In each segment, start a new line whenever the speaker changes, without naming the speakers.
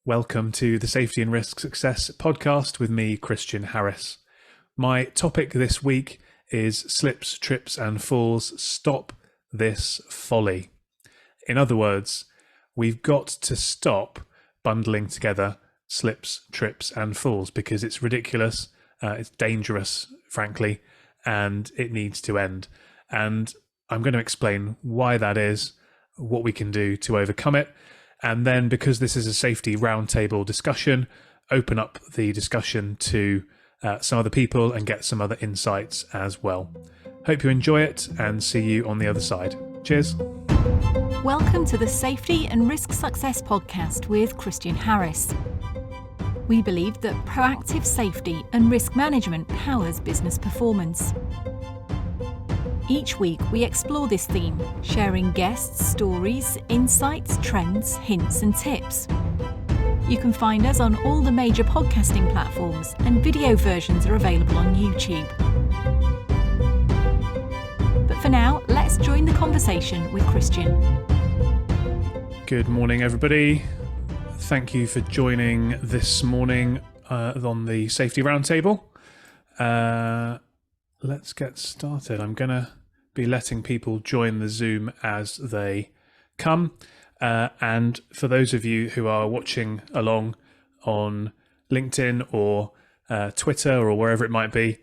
Welcome to the Safety and Risk Success podcast with me, Christian Harris. My topic this week is slips, trips and falls. Stop this folly. In other words, we've got to stop bundling together slips, trips and falls because it's ridiculous, it's dangerous, frankly, and it needs to end. And I'm going to explain why that is, what we can do to overcome it. And then, because this is a safety roundtable discussion, open up the discussion to some other people and get some other insights as well. Hope you enjoy it and see you on the other side. Cheers.
Welcome to the Safety and Risk Success podcast with Christian Harris. We believe that proactive safety and risk management powers business performance. Each week we explore this theme, sharing guests, stories, insights, trends, hints and tips. You can find us on all the major podcasting platforms and video versions are available on YouTube. But for now, let's join the conversation with Christian.
Good morning, everybody. Thank you for joining this morning on the Safety Roundtable. Let's get started. I'm going to be letting people join the Zoom as they come. And for those of you who are watching along on LinkedIn or Twitter or wherever it might be,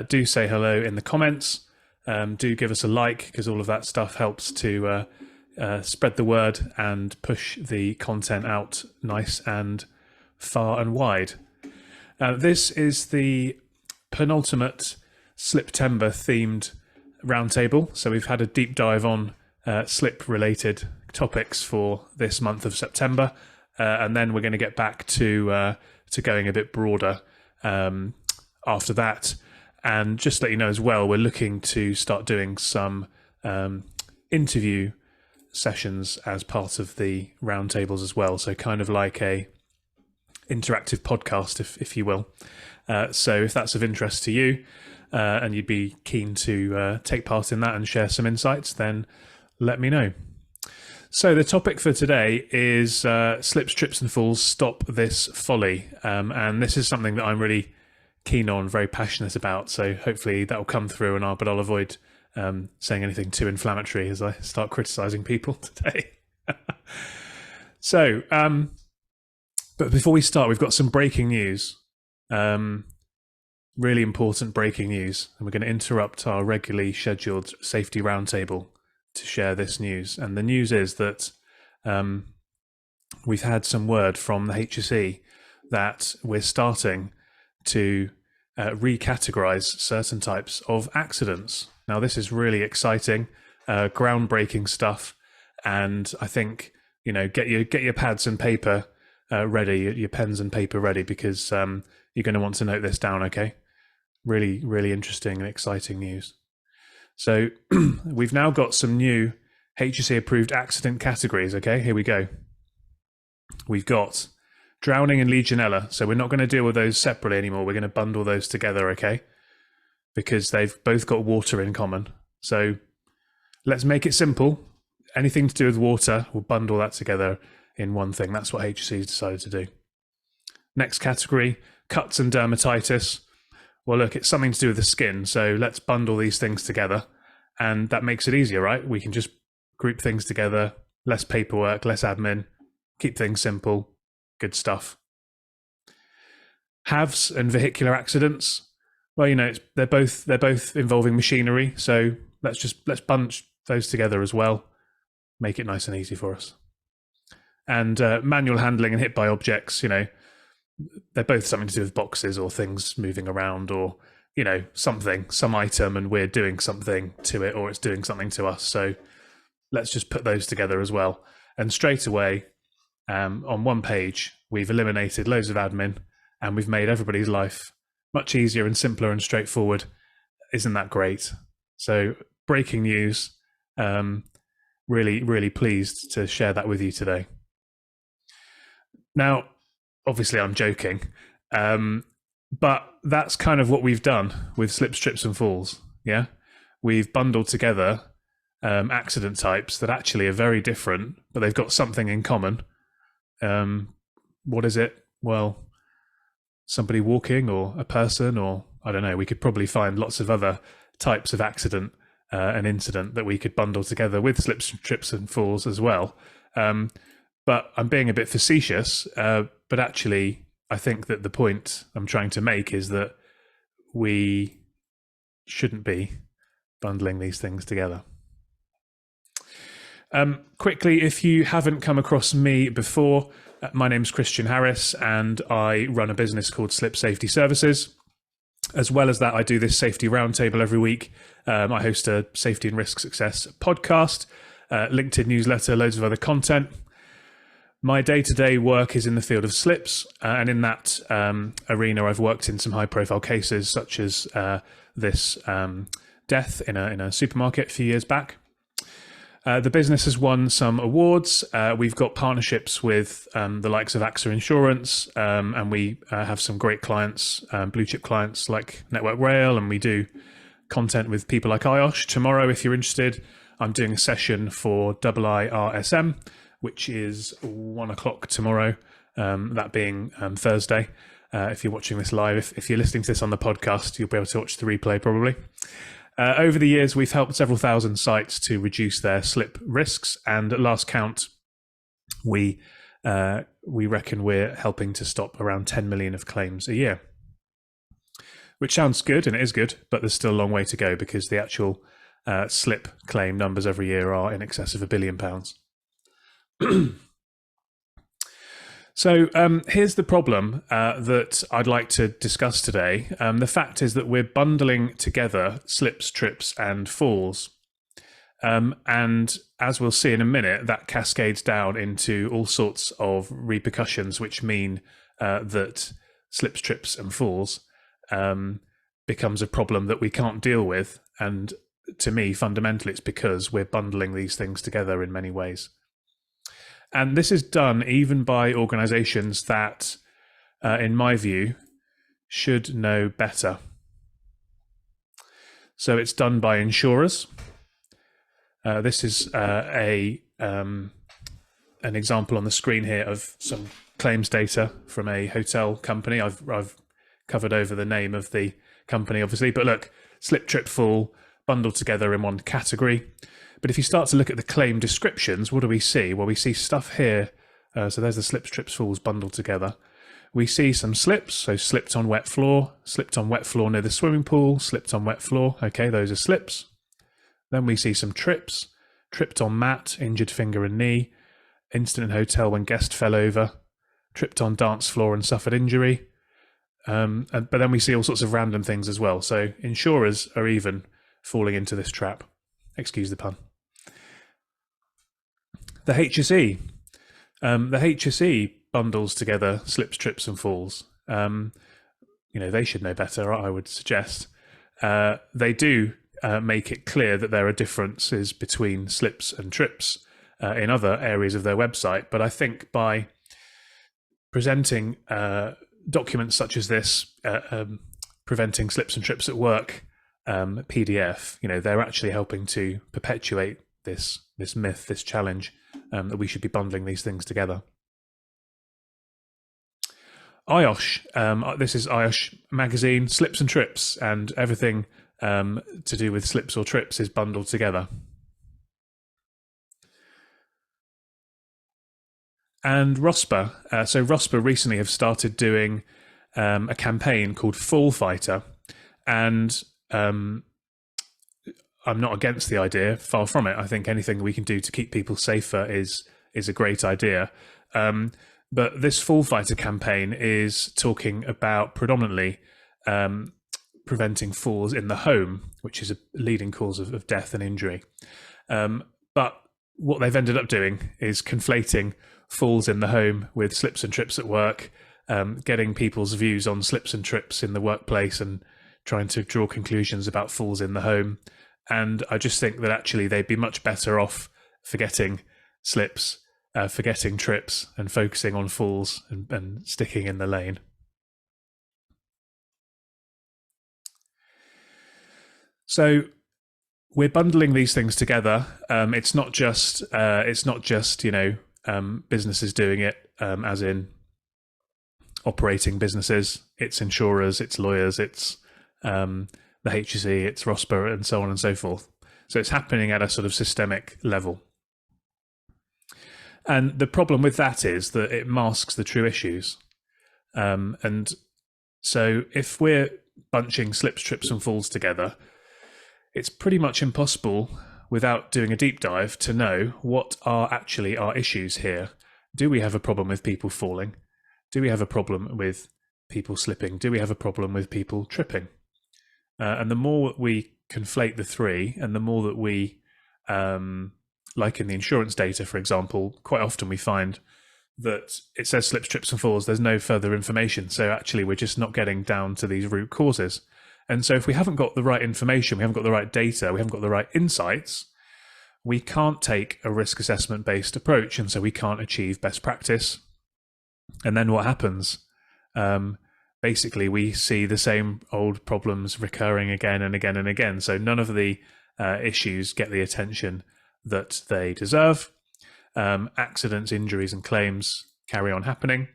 do say hello in the comments. Do give us a like because all of that stuff helps to spread the word and push the content out nice and far and wide. This is the penultimate Sliptember themed roundtable. So we've had a deep dive on slip related topics for this month of September. And then we're going to get back to going a bit broader after that. And just to let you know as well, we're looking to start doing some interview sessions as part of the roundtables as well. So kind of like a interactive podcast, if you will. So if that's of interest to you, and you'd be keen to take part in that and share some insights, then let me know. So the topic for today is slips, trips and falls, stop this folly. And this is something that I'm really keen on, very passionate about. So hopefully that will come through, but I'll avoid saying anything too inflammatory as I start criticising people today. So, but before we start, we've got some breaking news. Really important breaking news, and we're going to interrupt our regularly scheduled safety roundtable to share this news. And the news is that we've had some word from the HSE that we're starting to recategorize certain types of accidents. Now, this is really exciting, groundbreaking stuff, and I think get your pads and paper ready, your pens and paper ready, because you're going to want to note this down. Okay. Really, really interesting and exciting news. So we've now got some new HSE approved accident categories. Okay, here we go. We've got drowning and Legionella. So we're not going to deal with those separately anymore. We're going to bundle those together, okay? Because they've both got water in common. So let's make it simple. Anything to do with water, we'll bundle that together in one thing. That's what HSE has decided to do. Next category, cuts and dermatitis. Well, look, it's something to do with the skin, so let's bundle these things together, and that makes it easier, right? We can just group things together, less paperwork, less admin, keep things simple, good stuff. Halves and vehicular accidents. Well, they're both involving machinery, so let's bunch those together as well, make it nice and easy for us. And manual handling and hit by objects, they're both something to do with boxes or things moving around, or some item, and we're doing something to it, or it's doing something to us. So let's just put those together as well. And straight away, on one page, we've eliminated loads of admin, and we've made everybody's life much easier and simpler and straightforward. Isn't that great? So breaking news. Really, really pleased to share that with you today. Now, obviously I'm joking, but that's kind of what we've done with slips, trips and falls. Yeah, we've bundled together accident types that actually are very different, but they've got something in common. what is it? Well, somebody walking, or a person, or I don't know. We could probably find lots of other types of accident and incident that we could bundle together with slips, trips and falls as well. But I'm being a bit facetious, but actually I think that the point I'm trying to make is that we shouldn't be bundling these things together. Quickly, if you haven't come across me before, my name's Christian Harris and I run a business called Slip Safety Services. As well as that, I do this safety roundtable every week. I host a safety and risk success podcast, LinkedIn newsletter, loads of other content. My day-to-day work is in the field of slips, and in that arena, I've worked in some high-profile cases, such as this death in a supermarket a few years back. The business has won some awards. We've got partnerships with the likes of AXA Insurance, and we have some great clients, blue chip clients like Network Rail, and we do content with people like IOSH. Tomorrow, if you're interested, I'm doing a session for IIRSM, which is 1 o'clock tomorrow, that being Thursday. If you're watching this live, if you're listening to this on the podcast, you'll be able to watch the replay probably. Over the years, we've helped several thousand sites to reduce their slip risks, and at last count, we reckon we're helping to stop around 10 million of claims a year. Which sounds good, and it is good, but there's still a long way to go because the actual slip claim numbers every year are in excess of £1 billion. So here's the problem that I'd like to discuss today. The fact is that we're bundling together slips, trips, and falls. And as we'll see in a minute, that cascades down into all sorts of repercussions, which mean that slips, trips, and falls becomes a problem that we can't deal with. And to me, fundamentally, it's because we're bundling these things together in many ways. And this is done even by organizations that, in my view, should know better. So it's done by insurers. This is an example on the screen here of some claims data from a hotel company. I've covered over the name of the company, obviously, but look, slip, trip, fall, bundled together in one category. But if you start to look at the claim descriptions, what do we see? Well, we see stuff here. So there's the slips, trips, falls bundled together. We see some slips. So slipped on wet floor near the swimming pool, slipped on wet floor. Okay, those are slips. Then we see some trips. Tripped on mat, injured finger and knee. Incident in hotel when guest fell over. Tripped on dance floor and suffered injury. But then we see all sorts of random things as well. So insurers are even falling into this trap. Excuse the pun. The HSE. The HSE bundles together slips, trips, and falls. They should know better, I would suggest. They do make it clear that there are differences between slips and trips in other areas of their website. But I think by presenting documents such as this, preventing slips and trips at work, PDF, they're actually helping to perpetuate this myth, this challenge, that we should be bundling these things together. IOSH, this is IOSH magazine, slips and trips, and everything to do with slips or trips is bundled together. And ROSPA, so ROSPA recently have started doing a campaign called Fall Fighter, and I'm not against the idea, far from it. I think anything we can do to keep people safer is a great idea. But this Fall Fighter campaign is talking about predominantly preventing falls in the home, which is a leading cause of death and injury. But what they've ended up doing is conflating falls in the home with slips and trips at work, getting people's views on slips and trips in the workplace and trying to draw conclusions about falls in the home. And I just think that actually they'd be much better off forgetting slips, forgetting trips, and focusing on falls and sticking in the lane. So we're bundling these things together. It's not just businesses doing it, as in operating businesses, it's insurers, it's lawyers, it's the HSE, it's ROSPA, and so on and so forth. So it's happening at a sort of systemic level. And the problem with that is that it masks the true issues. And so if we're bunching slips, trips and falls together, it's pretty much impossible without doing a deep dive to know what are actually our issues here. Do we have a problem with people falling? Do we have a problem with people slipping? Do we have a problem with people tripping? And the more we conflate the three, and the more that we, like in the insurance data, for example, quite often we find that it says slips, trips and falls. There's no further information. So actually, we're just not getting down to these root causes. And so if we haven't got the right information, we haven't got the right data, we haven't got the right insights, we can't take a risk assessment based approach. And so we can't achieve best practice. And then what happens? Basically, we see the same old problems recurring again and again and again. So none of the issues get the attention that they deserve. Accidents, injuries, and claims carry on happening.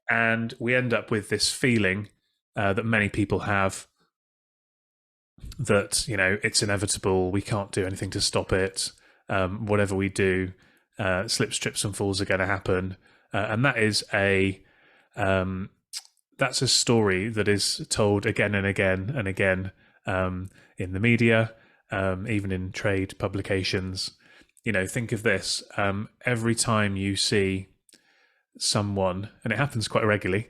And we end up with this feeling that many people have that, it's inevitable, we can't do anything to stop it. Whatever we do, slips, trips, and falls are going to happen. And that is that's a story that is told again and again and again in the media, even in trade publications. Think of this. Every time you see someone, and it happens quite regularly,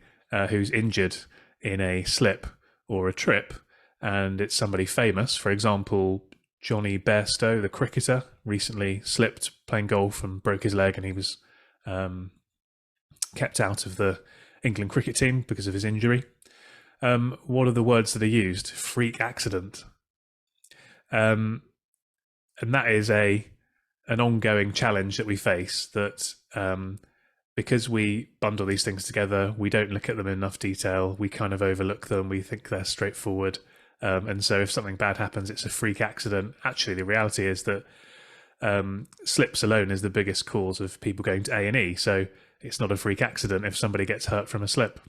who's injured in a slip or a trip, and it's somebody famous, for example, Johnny Bairstow, the cricketer, recently slipped playing golf and broke his leg, and he was kept out of the England cricket team because of his injury. What are the words that are used? Freak accident. And that is an ongoing challenge that we face, that because we bundle these things together, we don't look at them in enough detail, we kind of overlook them, we think they're straightforward. And so if something bad happens, it's a freak accident. Actually, the reality is that slips alone is the biggest cause of people going to A&E. So it's not a freak accident if somebody gets hurt from a slip.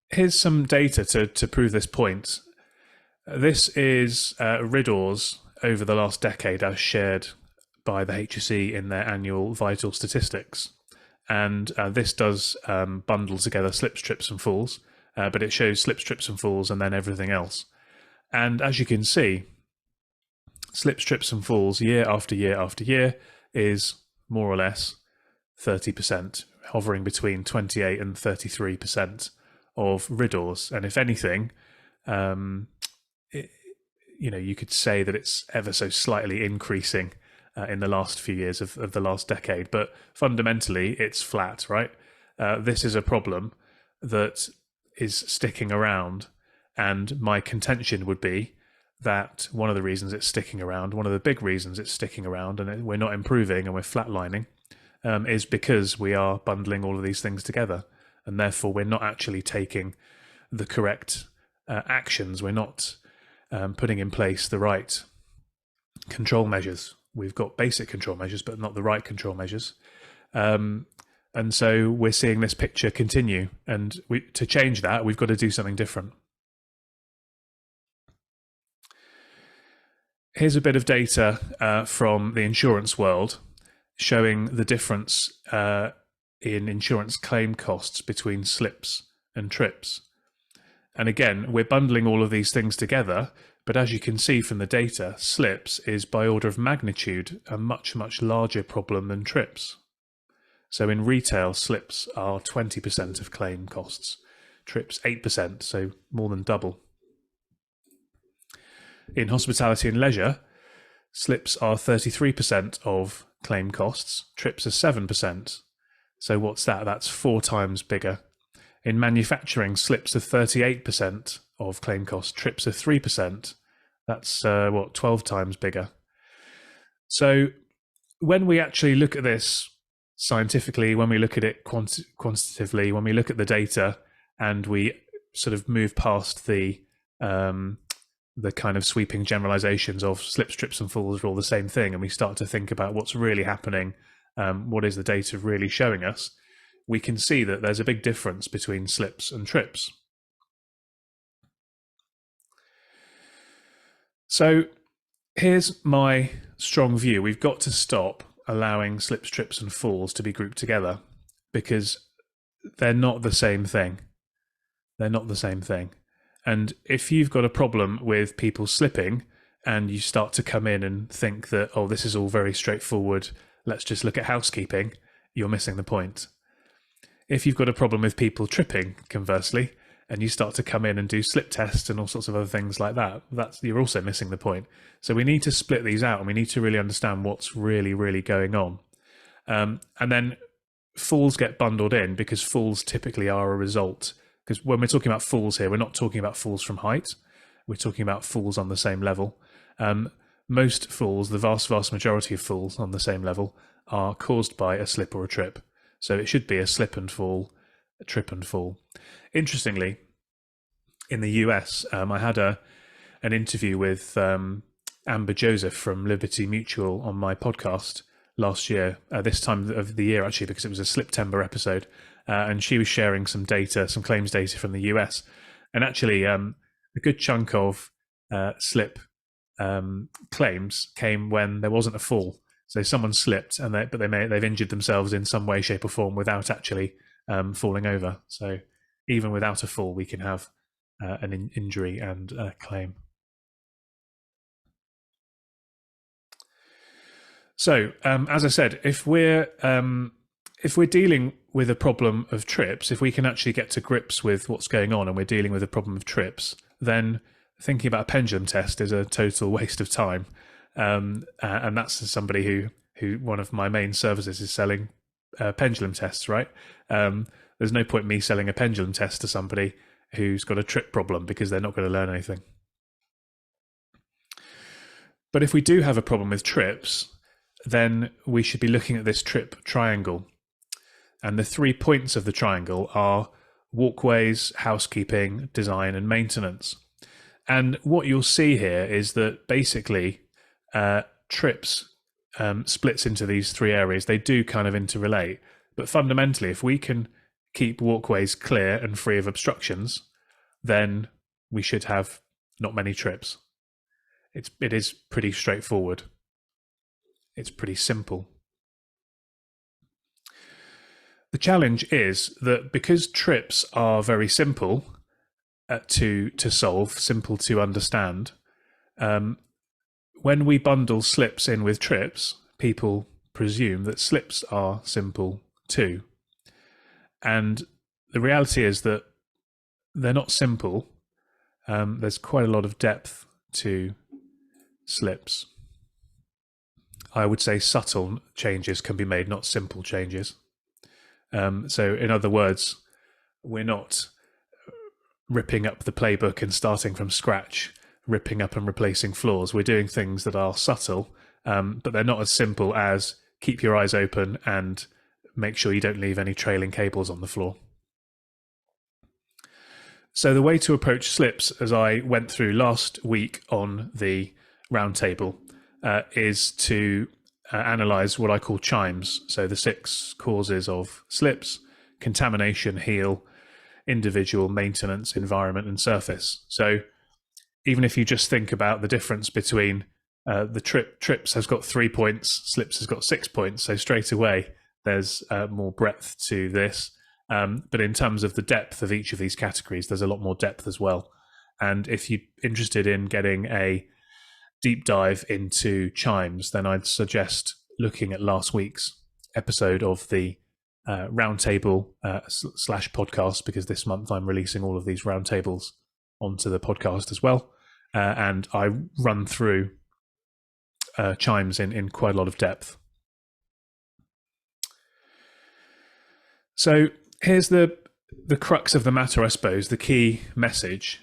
Here's some data to prove this point. This is RIDDOR's over the last decade as shared by the HSE in their annual vital statistics. And this does bundle together slips, trips and falls, but it shows slips, trips and falls and then everything else. And as you can see, slips, trips and falls year after year after year is more or less 30%, hovering between 28 and 33% of RIDDOR's. And if anything, you could say that it's ever so slightly increasing in the last few years of the last decade, but fundamentally it's flat, right? This is a problem that is sticking around, and my contention would be that one of the reasons it's sticking around, one of the big reasons it's sticking around and we're not improving and we're flatlining, is because we are bundling all of these things together, and therefore we're not actually taking the correct actions. We're not putting in place the right control measures. We've got basic control measures, but not the right control measures. And so we're seeing this picture continue. And to change that, we've got to do something different. Here's a bit of data from the insurance world showing the difference in insurance claim costs between slips and trips. And again, we're bundling all of these things together, but as you can see from the data, slips is by order of magnitude a much, much larger problem than trips. So in retail, slips are 20% of claim costs, trips 8%, so more than double. In hospitality and leisure, slips are 33% of claim costs, trips are 7%. So what's that? That's 4 times bigger. In manufacturing, slips are 38% of claim costs, trips are 3%. That's 12 times bigger. So when we actually look at this scientifically, when we look at it quantitatively, when we look at the data and we sort of move past the kind of sweeping generalizations of slips, trips and falls are all the same thing, and we start to think about what's really happening what is the data really showing us, we can see that there's a big difference between slips and trips. So here's my strong view. We've got to stop allowing slips, trips, and falls to be grouped together, because they're not the same thing. They're not the same thing. And if you've got a problem with people slipping and you start to come in and think that, oh, this is all very straightforward, let's just look at housekeeping, you're missing the point. If you've got a problem with people tripping, conversely, and you start to come in and do slip tests and all sorts of other things like that, you're also missing the point. So we need to split these out, and we need to really understand what's really, really going on. And then falls get bundled in because falls typically are a result. Because when we're talking about falls here, we're not talking about falls from height. We're talking about falls on the same level. Most falls, the vast, vast majority of falls on the same level, are caused by a slip or a trip. So it should be a slip and fall, a trip and fall. Interestingly, in the US, I had an interview with Amber Joseph from Liberty Mutual on my podcast last year, this time of the year actually, because it was a Sliptember episode, and she was sharing some data, some claims data from the US, and actually a good chunk of slip claims came when there wasn't a fall. So someone slipped, and they've injured themselves in some way, shape, or form without actually falling over. So even without a fall, we can have an injury and a claim. So as I said, if we're dealing with a problem of trips, if we can actually get to grips with what's going on, and we're dealing with a problem of trips, then thinking about a pendulum test is a total waste of time. And that's somebody who one of my main services is selling pendulum tests, right? There's no point in me selling a pendulum test to somebody who's got a trip problem, because they're not going to learn anything. But if we do have a problem with trips, then we should be looking at this trip triangle. And the 3 points of the triangle are walkways, housekeeping, design, and maintenance. And what you'll see here is that basically trips splits into these 3 areas. They do kind of interrelate, but fundamentally, if we can keep walkways clear and free of obstructions, then we should have not many trips. It is pretty straightforward. It's pretty simple. The challenge is that because trips are very simple to solve, simple to understand, when we bundle slips in with trips, people presume that slips are simple too. And the reality is that they're not simple. There's quite a lot of depth to slips. I would say subtle changes can be made, not simple changes. So in other words, we're not ripping up the playbook and starting from scratch, ripping up and replacing flaws. We're doing things that are subtle, but they're not as simple as keep your eyes open and make sure you don't leave any trailing cables on the floor. So the way to approach slips, as I went through last week on the roundtable, is to analyze what I call chimes. So the 6 causes of slips: contamination, heel, individual, maintenance, environment, and surface. So even if you just think about the difference between the trips has got 3 points, slips has got 6 points. So straight away, there's more breadth to this. But in terms of the depth of each of these categories, there's a lot more depth as well. And if you're interested in getting a deep dive into chimes, then I'd suggest looking at last week's episode of the roundtable / podcast, because this month I'm releasing all of these roundtables onto the podcast as well. And I run through chimes in quite a lot of depth. So here's the crux of the matter, I suppose, the key message.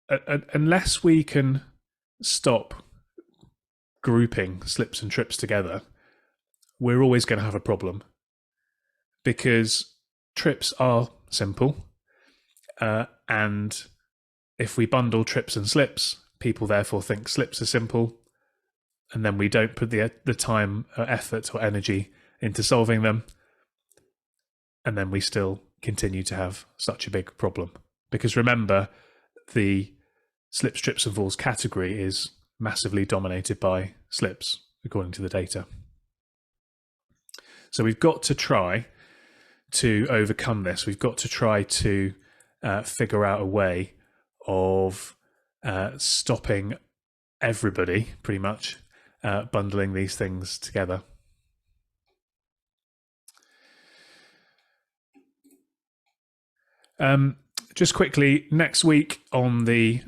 Unless we can stop grouping slips and trips together, we're always going to have a problem, because trips are simple, and if we bundle trips and slips, people therefore think slips are simple, and then we don't put the time or effort or energy into solving them, and then we still continue to have such a big problem. Because remember, the slips, trips and falls category is massively dominated by slips, according to the data. So we've got to try to overcome this. We've got to try to figure out a way of stopping everybody, pretty much, bundling these things together. Just quickly, next week on the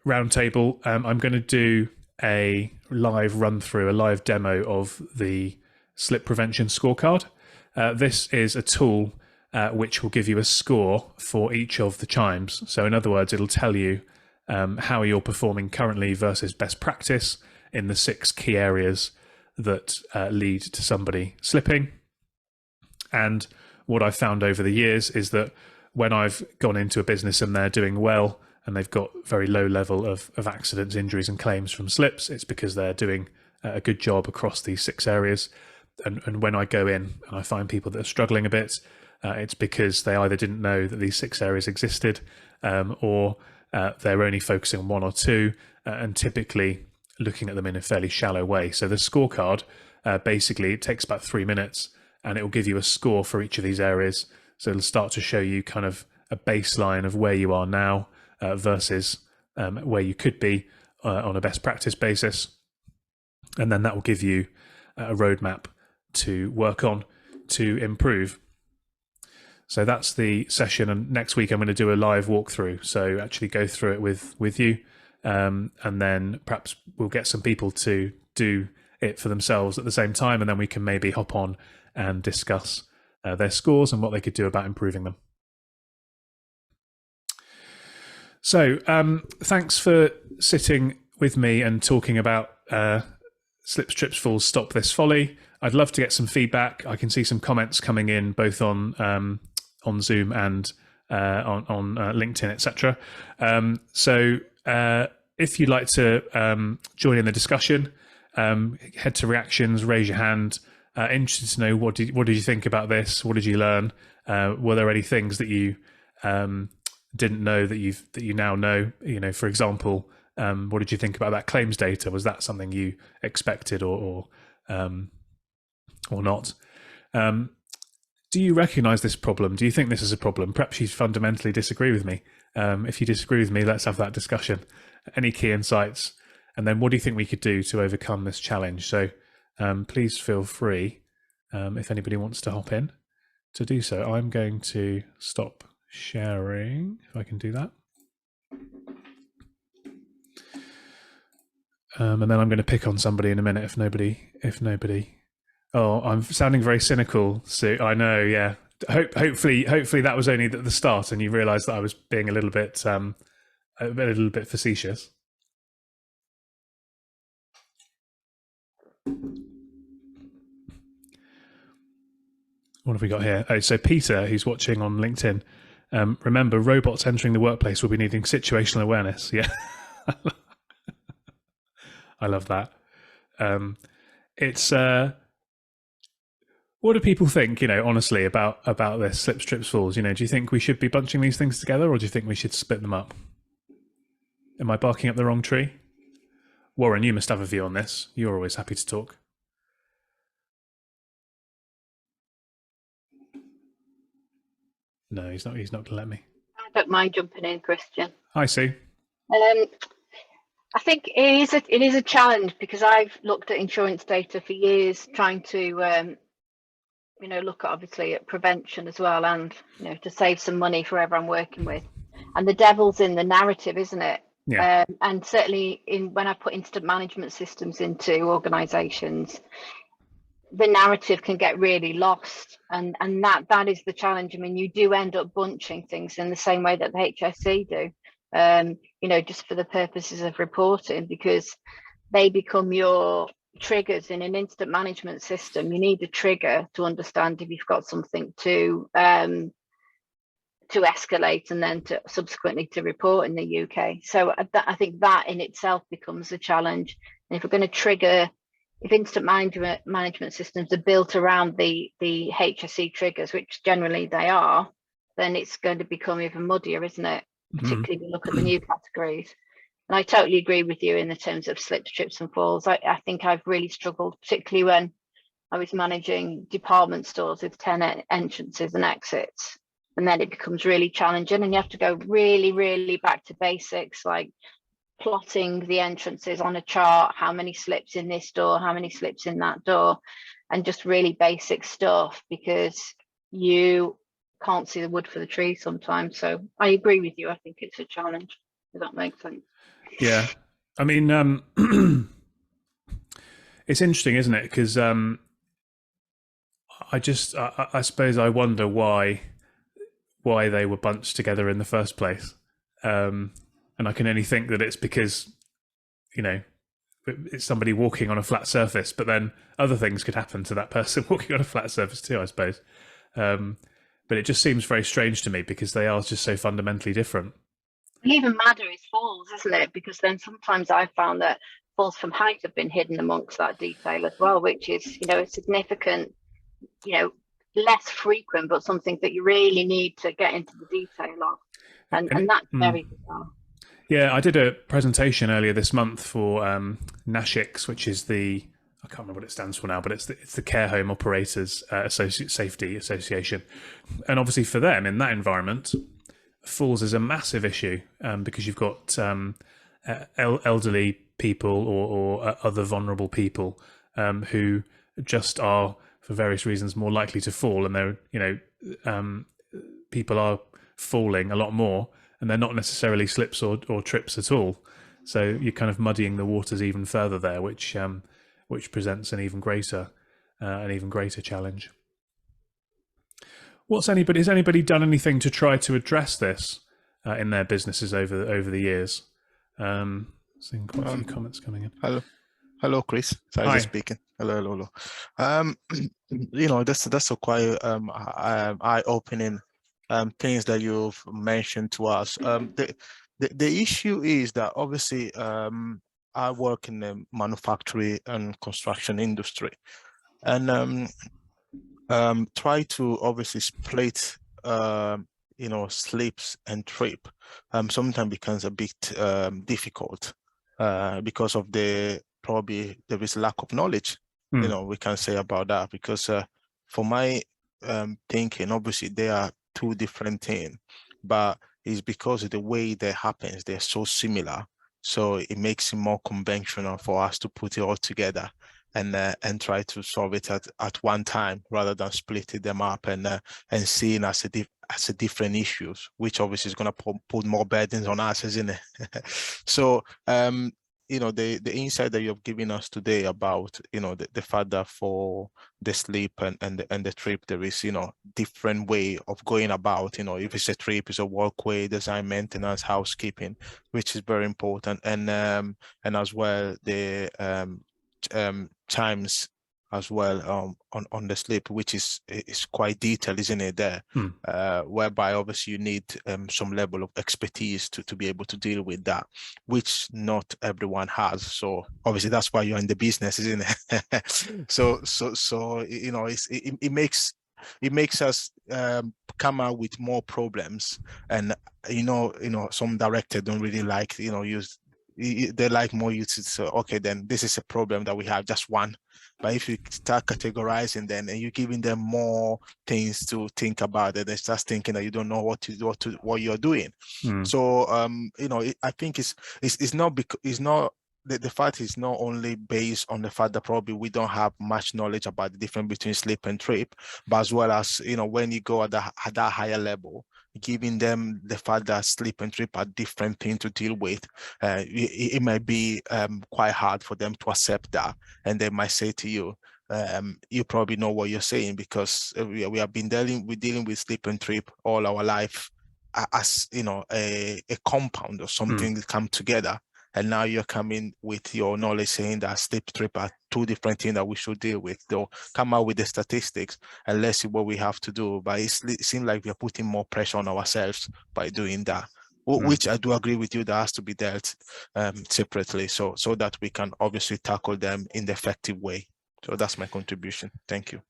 roundtable, I'm going to do a live run through, a live demo of the slip prevention scorecard. This is a tool which will give you a score for each of the chimes. So in other words, it'll tell you how you're performing currently versus best practice in the 6 key areas that lead to somebody slipping. And what I've found over the years is that when I've gone into a business and they're doing well and they've got very low level of accidents, injuries and claims from slips, it's because they're doing a good job across these 6 areas. And when I go in and I find people that are struggling a bit, it's because they either didn't know that these 6 areas existed, or they're only focusing on 1 or 2, and typically looking at them in a fairly shallow way. So the scorecard, basically, it takes about 3 minutes, and it will give you a score for each of these areas. So it'll start to show you kind of a baseline of where you are now versus where you could be on a best practice basis. And then that will give you a roadmap to work on to improve. So that's the session. And next week I'm going to do a live walkthrough. So actually go through it with you. And then perhaps we'll get some people to do it for themselves at the same time. And then we can maybe hop on and discuss their scores and what they could do about improving them. So thanks for sitting with me and talking about slips, trips, falls, stop this folly. I'd love to get some feedback. I can see some comments coming in both on Zoom and on LinkedIn, etc. So if you'd like to join in the discussion, head to reactions, raise your hand. Interested to know what did you think about this? What did you learn? Were there any things that you didn't know that you now know? You know, for example, what did you think about that claims data? Was that something you expected or not? Do you recognise this problem? Do you think this is a problem? Perhaps you fundamentally disagree with me. If you disagree with me, let's have that discussion. Any key insights? And then what do you think we could do to overcome this challenge? So please feel free, if anybody wants to hop in, to do so. I'm going to stop sharing, if I can do that. And then I'm going to pick on somebody in a minute if nobody. Oh, I'm sounding very cynical, Sue. I know, yeah. Hopefully that was only the start, and you realised that I was being a little bit facetious. What have we got here? Oh, so Peter, who's watching on LinkedIn, remember, robots entering the workplace will be needing situational awareness. Yeah. I love that. It's what do people think, honestly, about this slips, trips, falls? Do you think we should be bunching these things together, or do you think we should split them up? Am I barking up the wrong tree? Warren, you must have a view on this. You're always happy to talk. No, he's not going to let me.
I don't mind jumping in, Christian.
Hi, Sue.
I think it is a challenge, because I've looked at insurance data for years, trying to look obviously at prevention as well, and to save some money for whoever I'm working with. And the devil's in the narrative, isn't it?
Yeah.
And certainly when I put incident management systems into organizations, the narrative can get really lost, and that is the challenge. I mean, you do end up bunching things in the same way that the HSE do, just for the purposes of reporting, because they become your triggers. In an incident management system, you need a trigger to understand if you've got something to escalate, and then to subsequently to report in the UK. So I think that in itself becomes a challenge. And if we're going to trigger, if instant management systems are built around the HSE triggers, which generally they are, then it's going to become even muddier, isn't it? Particularly if you look at the new categories. And I totally agree with you in the terms of slips, trips and falls. I think I've really struggled, particularly when I was managing department stores with 10 entrances and exits. And then it becomes really challenging, and you have to go really, really back to basics, like plotting the entrances on a chart, how many slips in this door, how many slips in that door, and just really basic stuff, because you can't see the wood for the trees sometimes. So I agree with you. I think it's a challenge, if that makes sense.
Yeah. I mean, it's interesting, isn't it? Because I suppose I wonder why they were bunched together in the first place. And I can only think that it's because, it's somebody walking on a flat surface, but then other things could happen to that person walking on a flat surface too, I suppose. But it just seems very strange to me because they are just so fundamentally different.
Even madder is falls, isn't it? Because then sometimes I've found that falls from height have been hidden amongst that detail as well, which is, a significant, less frequent, but something that you really need to get into the detail of. And that's very bizarre.
Yeah, I did a presentation earlier this month for NASHICS, which is I can't remember what it stands for now, but it's the Care Home Operators Safety Association. And obviously for them, in that environment, falls is a massive issue because you've got elderly people or other vulnerable people who just are, for various reasons, more likely to fall, and they're people are falling a lot more, and they're not necessarily slips or trips at all. So you're kind of muddying the waters even further there, which presents an even greater challenge. Has anybody done anything to try to address this in their businesses over the years? Seeing quite a few comments coming in.
Hello, Chris. Hi. Speaking. Hello. That's a quite eye-opening things that you've mentioned to us. The issue is that obviously I work in the manufacturing and construction industry, and try to obviously split slips and trip sometimes becomes a bit difficult because of probably there is lack of knowledge we can say about that, because for my thinking, obviously they are two different things, but it's because of the way that happens, they're so similar, so it makes it more conventional for us to put it all together and try to solve it at one time rather than splitting them up and seeing as a different issues, which obviously is going to put more burdens on us, isn't it? So the insight that you've given us today about the fact that for the sleep and the trip there is different way of going about, if it's a trip, it's a walkway, design, maintenance, housekeeping, which is very important, and as well the times as well on the sleep, which is quite detailed, isn't it, there? Whereby obviously you need some level of expertise to be able to deal with that, which not everyone has. So obviously that's why you're in the business, isn't it? so it makes us come out with more problems, and some directors don't really like use. They like more usage. So okay, then this is a problem that we have, just one. But if you start categorizing, then and you're giving them more things to think about, it, they're just thinking that you don't know what you're doing. So I think it's not because it's not. The fact is not only based on the fact that probably we don't have much knowledge about the difference between slip and trip, but as well as when you go at that higher level, giving them the fact that slip and trip are different things to deal with, it might be quite hard for them to accept that, and they might say to you, you probably know what you're saying, because we have been dealing with slip and trip all our life as a compound or something that come together. And now you're coming with your knowledge saying that slip trip are two different things that we should deal with. They'll come out with the statistics and let's see what we have to do. But it seems like we're putting more pressure on ourselves by doing that. which I do agree with you, that has to be dealt separately, so that we can obviously tackle them in the effective way. So that's my contribution. Thank you.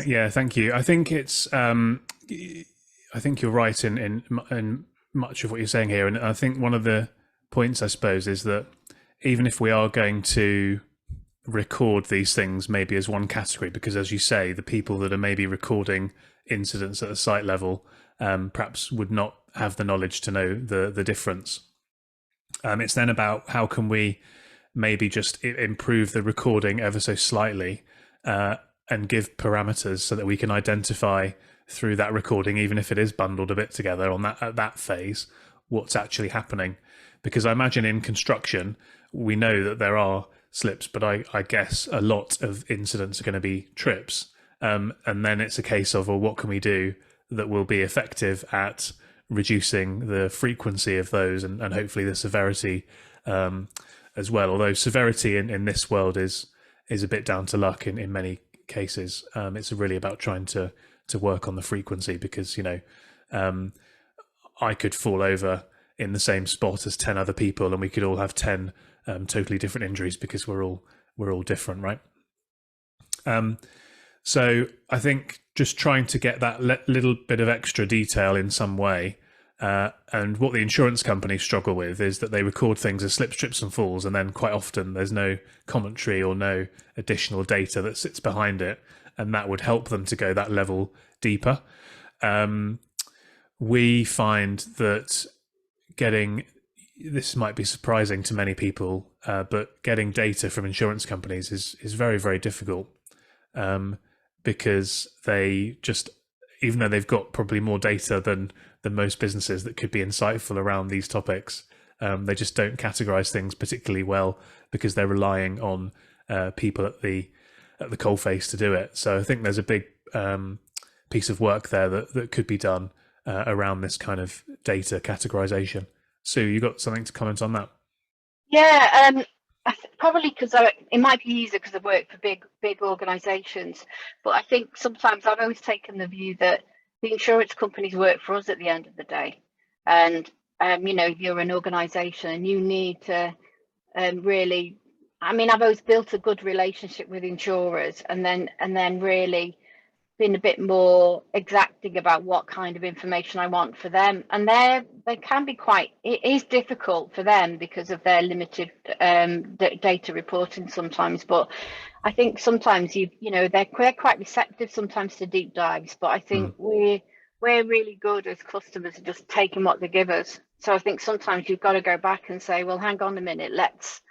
Yeah, thank you. I think it's I think you're right in much of what you're saying here, and I think one of the points, I suppose, is that even if we are going to record these things maybe as one category, because as you say, the people that are maybe recording incidents at a site level perhaps would not have the knowledge to know the difference. It's then about how can we maybe just improve the recording ever so slightly and give parameters so that we can identify through that recording, even if it is bundled a bit together on at that phase, what's actually happening. Because I imagine in construction, we know that there are slips, but I guess a lot of incidents are going to be trips. And then it's a case of, well, what can we do that will be effective at reducing the frequency of those and hopefully the severity as well. Although severity in this world is a bit down to luck in many cases. It's really about trying to work on the frequency, because, you know, I could fall over in the same spot as 10 other people and we could all have 10 totally different injuries because we're all different, right? So I think just trying to get that little bit of extra detail in some way, and what the insurance companies struggle with is that they record things as slips, trips and falls, and then quite often there's no commentary or no additional data that sits behind it, and that would help them to go that level deeper. We find that this might be surprising to many people, but getting data from insurance companies is very, very difficult, because they just, even though they've got probably more data than most businesses that could be insightful around these topics, they just don't categorize things particularly well because they're relying on people at the coalface to do it. So I think there's a big piece of work there that could be done around this kind of data categorization. Sue, you got something to comment on that?
Yeah, probably because it might be easier because I work for big organisations, but I think sometimes I've always taken the view that the insurance companies work for us at the end of the day, and you know, you're an organisation and you need to really. I mean, I've always built a good relationship with insurers, and then really been a bit more exacting about what kind of information I want for them, and they can be it is difficult for them because of their limited data reporting sometimes. But I think sometimes you know they're quite receptive sometimes to deep dives, but I think we're really good as customers at just taking what they give us. So I think sometimes you've got to go back and say, well, hang on a minute, let's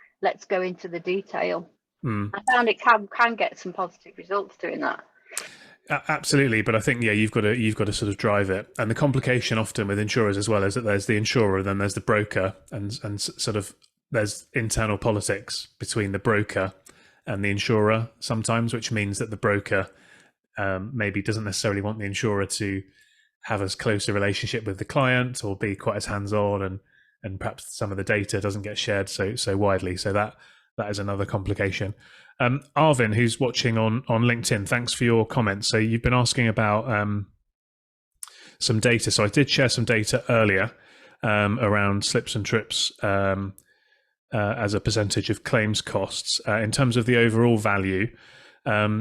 go into the detail. I found it can get some positive results doing that.
Absolutely, but I think you've got to sort of drive it, and the complication often with insurers as well is that there's the insurer, then there's the broker, and sort of there's internal politics between the broker and the insurer sometimes, which means that the broker maybe doesn't necessarily want the insurer to have as close a relationship with the client or be quite as hands-on, and perhaps some of the data doesn't get shared so widely. So that is another complication. Arvin, who's watching on LinkedIn, thanks for your comments. So you've been asking about some data. So I did share some data earlier around slips and trips as a percentage of claims costs. In terms of the overall value,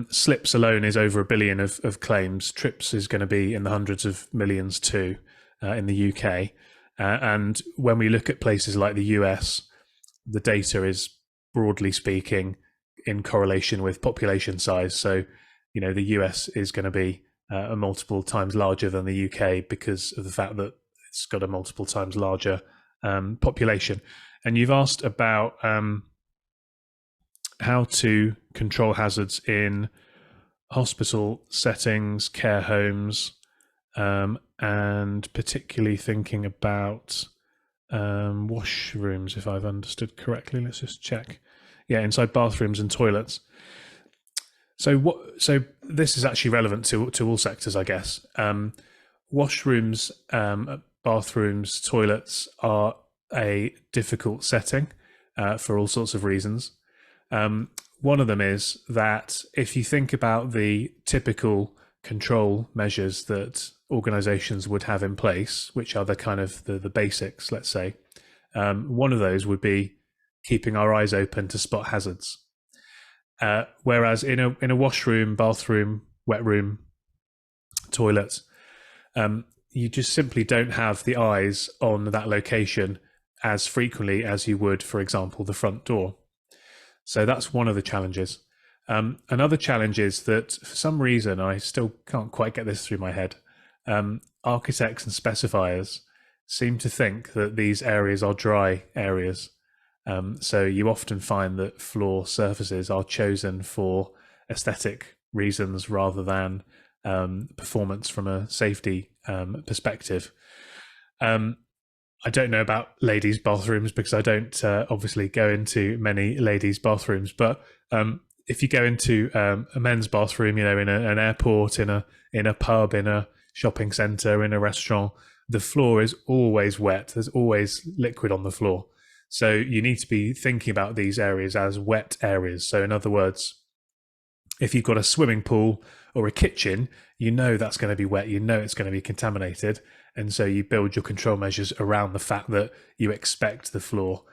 slips alone is over $1 billion of claims. Trips is going to be in the hundreds of millions too in the UK. And when we look at places like the US, the data is, broadly speaking, in correlation with population size. So, you know, the US is going to be a multiple times larger than the UK because of the fact that it's got a multiple times larger population. And you've asked about how to control hazards in hospital settings, care homes, and particularly thinking about washrooms, if I've understood correctly. Let's just check. Yeah, inside bathrooms and toilets. So this is actually relevant to all sectors, I guess. Washrooms, bathrooms, toilets are a difficult setting for all sorts of reasons. One of them is that if you think about the typical control measures that organizations would have in place, which are the kind of the basics, let's say. One of those would be keeping our eyes open to spot hazards. Whereas in a washroom, bathroom, wet room, toilet, you just simply don't have the eyes on that location as frequently as you would, for example, the front door. So that's one of the challenges. Another challenge is that for some reason, I still can't quite get this through my head, architects and specifiers seem to think that these areas are dry areas. So you often find that floor surfaces are chosen for aesthetic reasons rather than performance from a safety perspective. I don't know about ladies' bathrooms because I don't obviously go into many ladies' bathrooms, but if you go into a men's bathroom, in an airport, in a pub, in a shopping centre, in a restaurant, the floor is always wet. There's always liquid on the floor. So you need to be thinking about these areas as wet areas. So in other words, if you've got a swimming pool or a kitchen, that's going to be wet, it's going to be contaminated. And so you build your control measures around the fact that you expect the floor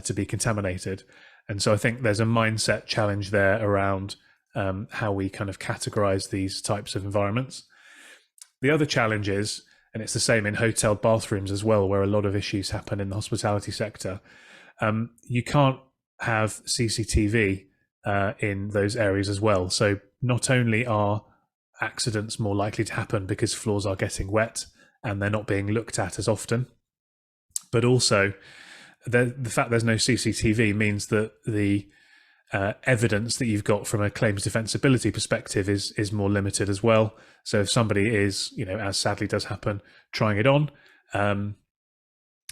to be contaminated. And so I think there's a mindset challenge there around how we kind of categorize these types of environments. The other challenge is, and it's the same in hotel bathrooms as well, where a lot of issues happen in the hospitality sector, you can't have CCTV in those areas as well. So not only are accidents more likely to happen because floors are getting wet and they're not being looked at as often, but also the fact there's no CCTV means that the evidence that you've got from a claims defensibility perspective is more limited as well. So if somebody is, as sadly does happen, trying it on,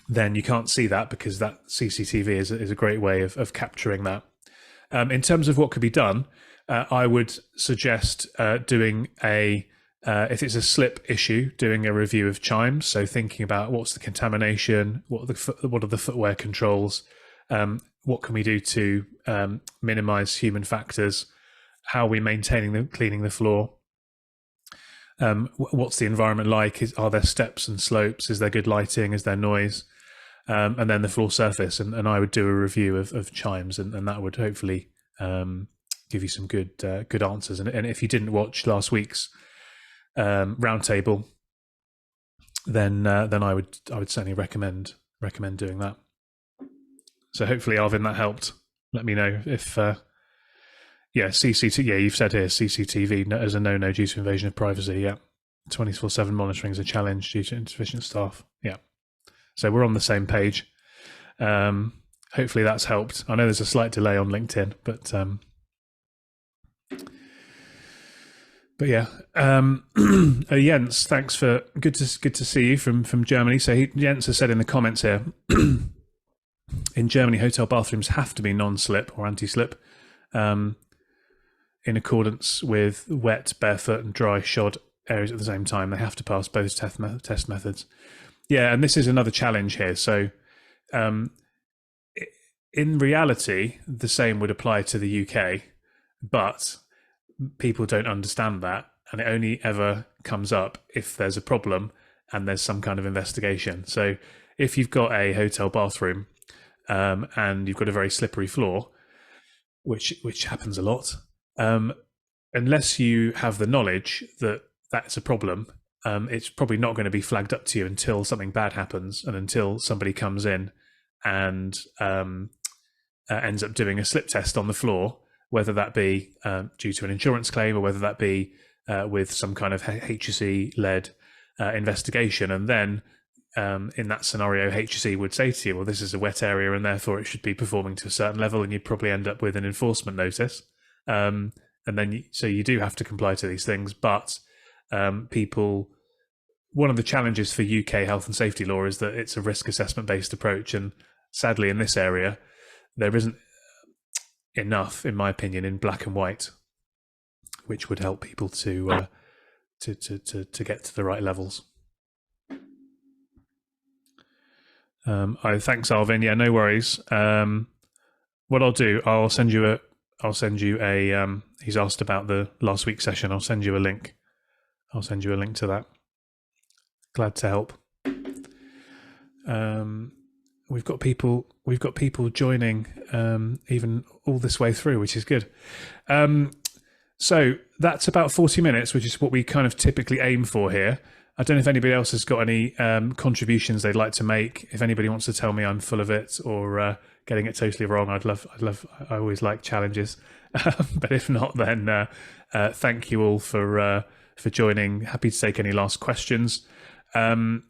then you can't see that because that CCTV is a great way of capturing that. In terms of what could be done, I would suggest doing if it's a slip issue, doing a review of chimes. So thinking about what's the contamination, what are the footwear controls, what can we do to minimize human factors, how are we maintaining cleaning the floor, what's the environment like, are there steps and slopes, is there good lighting, is there noise, and then the floor surface. And I would do a review of chimes, and that would hopefully give you some good answers. And if you didn't watch last week's roundtable, then I would certainly recommend doing that. So hopefully, Arvin, that helped. Let me know if CCTV. Yeah, you've said here CCTV as a no due to invasion of privacy. Yeah, 24/7 monitoring is a challenge due to insufficient staff. Yeah, so we're on the same page. Hopefully that's helped. I know there's a slight delay on LinkedIn, but yeah. Jens, thanks for good to see you from Germany. So Jens has said in the comments here, in Germany, hotel bathrooms have to be non-slip or anti-slip, in accordance with wet, barefoot, and dry shod areas at the same time. They have to pass both test methods. Yeah, and this is another challenge here. So, in reality, the same would apply to the UK, but people don't understand that, and it only ever comes up if there's a problem and there's some kind of investigation. So if you've got a hotel bathroom and you've got a very slippery floor, which happens a lot, unless you have the knowledge that that's a problem, it's probably not going to be flagged up to you until something bad happens and until somebody comes in and ends up doing a slip test on the floor, whether that be due to an insurance claim or whether that be with some kind of HSE-led investigation. And then in that scenario, HSE would say to you, well, this is a wet area and therefore it should be performing to a certain level, and you'd probably end up with an enforcement notice. And then so you do have to comply to these things. But one of the challenges for UK health and safety law is that it's a risk assessment based approach. And sadly, in this area, there isn't enough, in my opinion, in black and white, which would help people to get to the right levels. Thanks, Arvin. Yeah, no worries. What I'll do, I'll send you a. He's asked about the last week's session. I'll send you a link. To that. Glad to help. We've got people joining even all this way through, which is good. So that's about 40 minutes, which is what we kind of typically aim for here. I don't know if anybody else has got any contributions they'd like to make. If anybody wants to tell me I'm full of it or getting it totally wrong, I always like challenges. But if not, then thank you all for joining. Happy to take any last questions. Do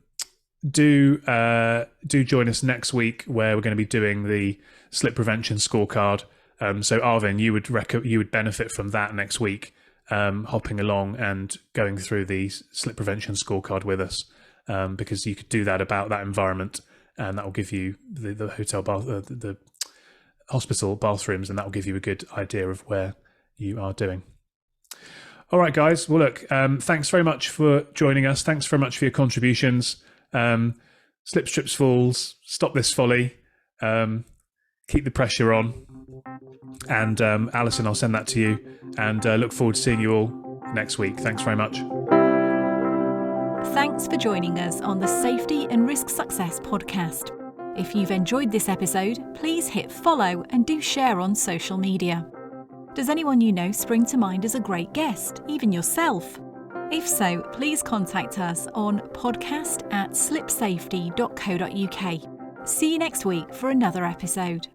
join us next week, where we're going to be doing the slip prevention scorecard. So Arvin, you would benefit from that next week, hopping along and going through the slip prevention scorecard with us, because you could do that about that environment, and that will give you the hotel bath, the hospital bathrooms, and that will give you a good idea of where you are doing. All right, guys. Well, look, thanks very much for joining us. Thanks very much for your contributions. Slips, trips, falls, stop this folly, keep the pressure on, and Alison, I'll send that to you, and look forward to seeing you all next week. Thanks very much.
Thanks for joining us on the Safety and Risk Success podcast. If you've enjoyed this episode, please hit follow and do share on social media. Does anyone you know spring to mind as a great guest, even yourself? If so, please contact us on podcast@slipsafety.co.uk. See you next week for another episode.